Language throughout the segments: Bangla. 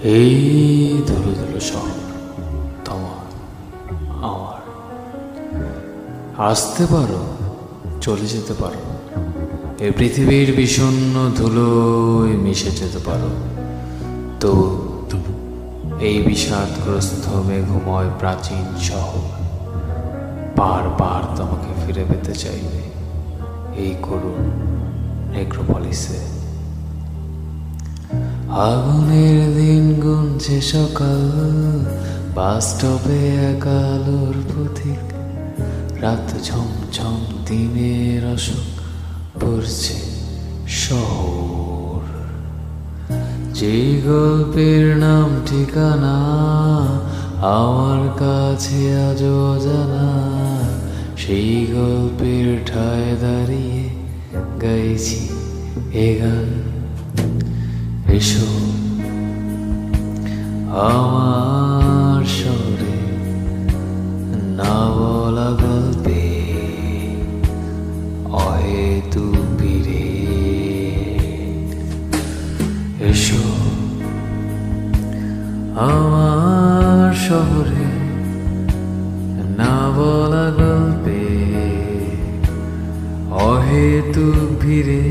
এই ধুলো ধুলো শহর তোমার আমার। আসতে পারো, চলে যেতে পারো, এই পৃথিবীর বিষণ্ণ ধুলোয় মিশে যেতে পারো। তো এই বিষাদগ্রস্ত মেঘময় প্রাচীন শহর বারবার তোমাকে ফিরে পেতে চাইবে এই করুণ নেক্রোপলিসে। আগুনের দিন গুনছে সকাল, বাস স্টপে এক আলোর পথিক, রাত ঝমঝম দিনের অশোক পড়ছে শহর। যে গল্পের নাম ঠিকানা আমার কাছে আজও অজানা, সেই গল্পের ঠায় দাঁড়িয়ে গাইছি এ গান। এসো আমার শহরে না বলা গল্পে অহেতুক ভিড়ে। এসো আমার শহরে না বলা গল্পে অহেতুক ভিড়ে।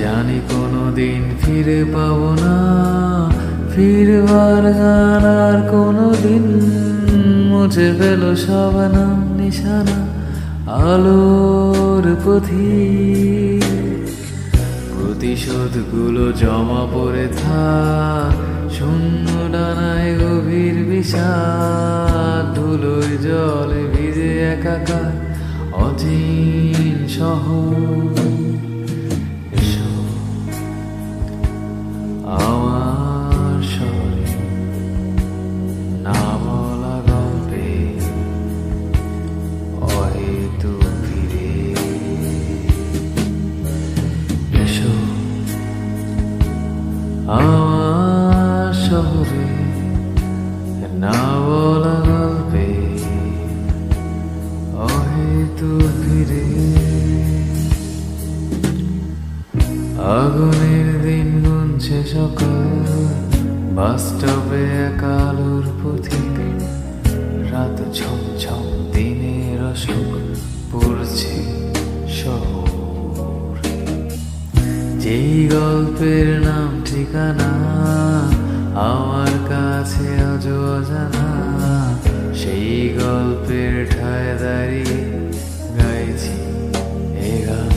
জানি কোনোদিন ফিরে পাবো না ফিরবার গান, আর কোনোদিন মুছে ফেল সব নাম নিশানা আলোর পথিক। প্রতিশোধগুলো জমা পড়ে থাক শূন্য ডানায় গভীর বিষাদ, ধুলোয় জলে ভিজে একাকার অচিন শহর। আমার শহরে না বলা গল্পে অহেতুক ভিড়ে। এসো আমার শহরে না বলা গল্পে অহেতুক ভিড়ে। আগুনের দিন গুনছে সকাল, বাস স্টপে এক আলোর পথিক, রাত ঝমঝম দিনের অশোক পড়ছে শহর। যেই গল্পের নাম ঠিকানা আমার কাছে আজও অজানা, সেই গল্পের ঠায় দাঁড়িয়ে গাইছি এ গান।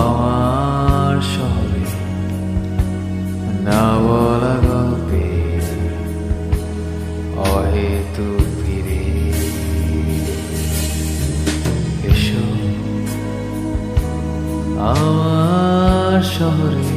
আমার শহরে না বলা গল্পে অহেতুক ভিড়ে। এসো আমার শহরে